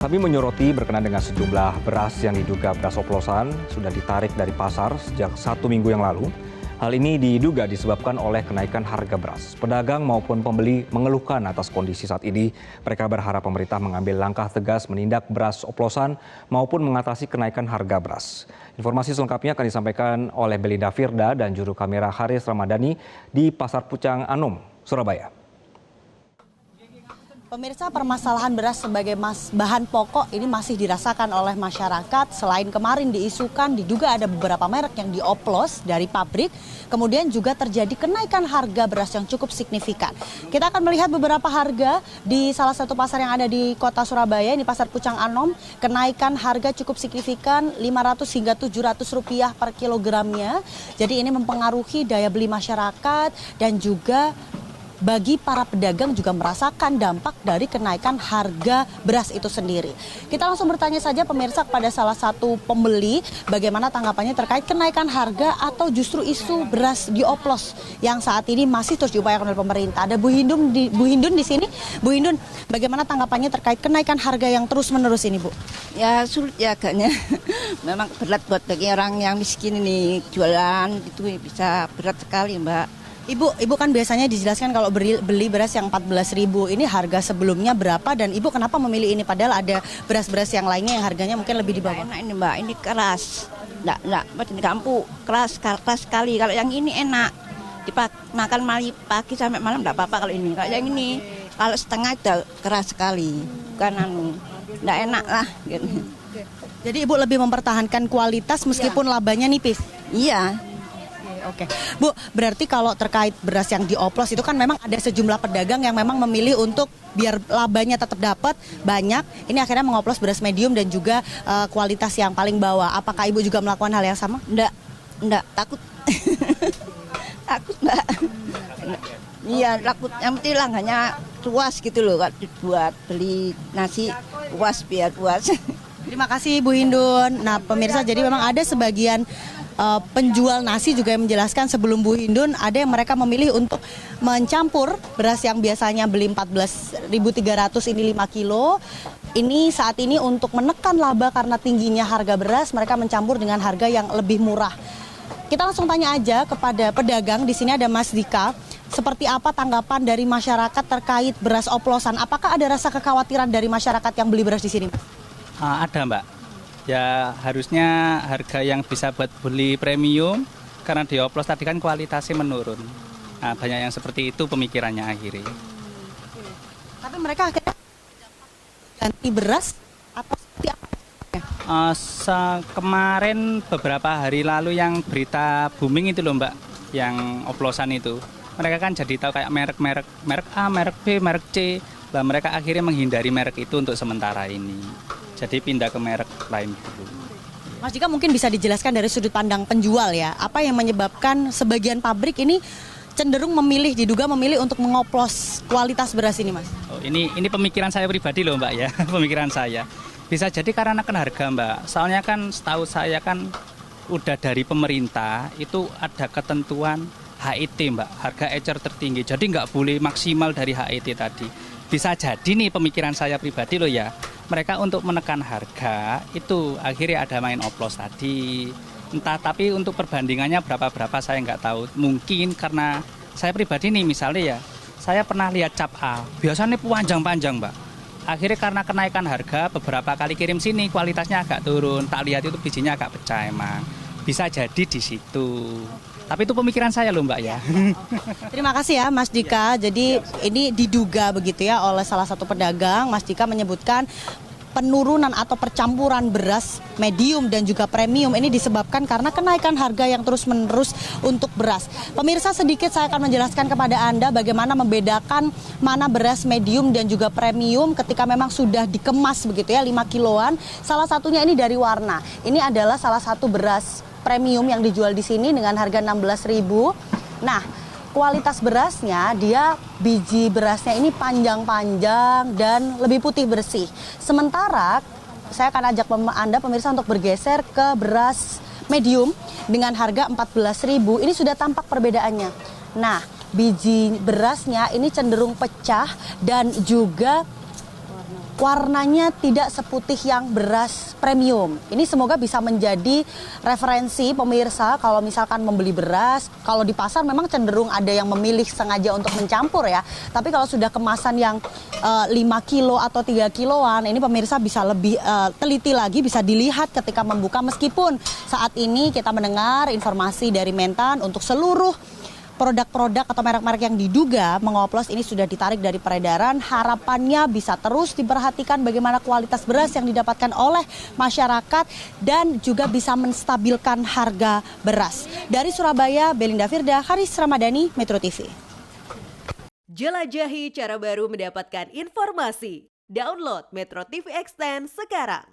Kami menyoroti berkenaan dengan sejumlah beras yang diduga beras oplosan sudah ditarik dari pasar sejak 1 minggu yang lalu. Hal ini diduga disebabkan oleh kenaikan harga beras. Pedagang maupun pembeli mengeluhkan atas kondisi saat ini. Mereka berharap pemerintah mengambil langkah tegas menindak beras oplosan maupun mengatasi kenaikan harga beras. Informasi selengkapnya akan disampaikan oleh Belinda Firda dan juru kamera Haris Ramadhani di Pasar Pucang Anom, Surabaya. Pemirsa, permasalahan beras sebagai bahan pokok ini masih dirasakan oleh masyarakat. Selain kemarin diisukan, diduga ada beberapa merek yang dioplos dari pabrik. Kemudian juga terjadi kenaikan harga beras yang cukup signifikan. Kita akan melihat beberapa harga di salah satu pasar yang ada di kota Surabaya, ini Pasar Pucang Anom. Kenaikan harga cukup signifikan, 500 hingga 700 rupiah per kilogramnya. Jadi ini mempengaruhi daya beli masyarakat dan juga bagi para pedagang juga merasakan dampak dari kenaikan harga beras itu sendiri. Kita langsung bertanya saja pemirsa kepada salah satu pembeli bagaimana tanggapannya terkait kenaikan harga atau justru isu beras dioplos yang saat ini masih terus diupayakan oleh pemerintah. Ada Bu Hindun di sini. Bu Hindun, bagaimana tanggapannya terkait kenaikan harga yang terus-menerus ini, Bu? Ya sulit ya agaknya. Memang berat buat bagi orang yang miskin ini jualan itu bisa berat sekali, Mbak. Ibu kan biasanya dijelaskan kalau beli beras yang 14.000 ini harga sebelumnya berapa dan Ibu kenapa memilih ini padahal ada beras-beras yang lainnya yang harganya mungkin lebih di bawah? Enak ini, Mbak, ini keras. Enggak, ini kampung keras sekali. Kalau yang ini enak. Makan pagi sampai malam enggak apa-apa kalau ini. Kalau yang ini kalau setengah itu keras sekali. Bukan enggak enak lah gitu. Jadi Ibu lebih mempertahankan kualitas meskipun labanya nipis? Iya. Oke, Bu, berarti kalau terkait beras yang dioplos itu kan memang ada sejumlah pedagang yang memang memilih untuk biar labanya tetap dapat banyak. Ini akhirnya mengoplos beras medium dan juga kualitas yang paling bawah. Apakah Ibu juga melakukan hal yang sama? Enggak, takut. Takut, Mbak. Iya, takut. Yang penting langgannya puas gitu loh, buat beli nasi puas biar puas. Terima kasih Bu Hindun. Nah, pemirsa, jadi memang ada sebagian penjual nasi juga yang menjelaskan sebelum Bu Hindun ada yang mereka memilih untuk mencampur beras yang biasanya beli 14.300 ini 5 kilo. Ini saat ini untuk menekan laba karena tingginya harga beras, mereka mencampur dengan harga yang lebih murah. Kita langsung tanya aja kepada pedagang. Di sini ada Mas Dika. Seperti apa tanggapan dari masyarakat terkait beras oplosan? Apakah ada rasa kekhawatiran dari masyarakat yang beli beras di sini? Ada, Mbak. Ya harusnya harga yang bisa buat beli premium karena dioplos tadi kan kualitasnya menurun. Nah, banyak yang seperti itu pemikirannya akhirnya. Tapi mereka akhirnya ganti beras atau seperti apa? Kemarin beberapa hari lalu yang berita booming itu loh, Mbak, yang oplosan itu. Mereka kan jadi tahu kayak merek A, merek B, merek C. Lah mereka akhirnya menghindari merek itu untuk sementara ini. Jadi pindah ke merek lain dulu. Mas Dika mungkin bisa dijelaskan dari sudut pandang penjual ya, apa yang menyebabkan sebagian pabrik ini cenderung diduga memilih untuk mengoplos kualitas beras ini, Mas? Oh, ini pemikiran saya pribadi loh, Mbak ya, pemikiran saya. Bisa jadi karena kan harga, Mbak. Soalnya kan setahu saya kan udah dari pemerintah itu ada ketentuan HET, Mbak, harga ecer tertinggi. Jadi nggak boleh maksimal dari HET tadi. Bisa jadi nih pemikiran saya pribadi loh ya. Mereka untuk menekan harga itu akhirnya ada main oplos tadi. Entah tapi untuk perbandingannya berapa saya nggak tahu. Mungkin karena saya pribadi nih misalnya ya, saya pernah lihat cap A, biasanya panjang-panjang, Mbak. Akhirnya karena kenaikan harga beberapa kali kirim sini kualitasnya agak turun. Tak lihat itu bijinya agak pecah emang. Bisa jadi di situ. Tapi itu pemikiran saya loh, Mbak ya. Terima kasih ya Mas Dika. Jadi ini diduga begitu ya oleh salah satu pedagang. Mas Dika menyebutkan penurunan atau percampuran beras medium dan juga premium ini disebabkan karena kenaikan harga yang terus-menerus untuk beras. Pemirsa, sedikit saya akan menjelaskan kepada Anda bagaimana membedakan mana beras medium dan juga premium ketika memang sudah dikemas begitu ya 5 kiloan. Salah satunya ini dari warna. Ini adalah salah satu beras premium yang dijual di sini dengan harga 16.000. Nah, kualitas berasnya biji berasnya ini panjang-panjang dan lebih putih bersih. Sementara saya akan ajak Anda pemirsa untuk bergeser ke beras medium dengan harga 14.000. Ini sudah tampak perbedaannya. Nah, biji berasnya ini cenderung pecah dan juga warnanya tidak seputih yang beras premium. Ini semoga bisa menjadi referensi pemirsa kalau misalkan membeli beras. Kalau di pasar memang cenderung ada yang memilih sengaja untuk mencampur ya. Tapi kalau sudah kemasan yang 5 kilo atau 3 kiloan, ini pemirsa bisa lebih teliti lagi, bisa dilihat ketika membuka. Meskipun saat ini kita mendengar informasi dari Mentan untuk seluruh produk-produk atau merek-merek yang diduga mengoplos ini sudah ditarik dari peredaran. Harapannya bisa terus diperhatikan bagaimana kualitas beras yang didapatkan oleh masyarakat dan juga bisa menstabilkan harga beras. Dari Surabaya, Belinda Firda, Haris Ramadhani, Metro TV. Jelajahi cara baru mendapatkan informasi. Download Metro TV Extend sekarang.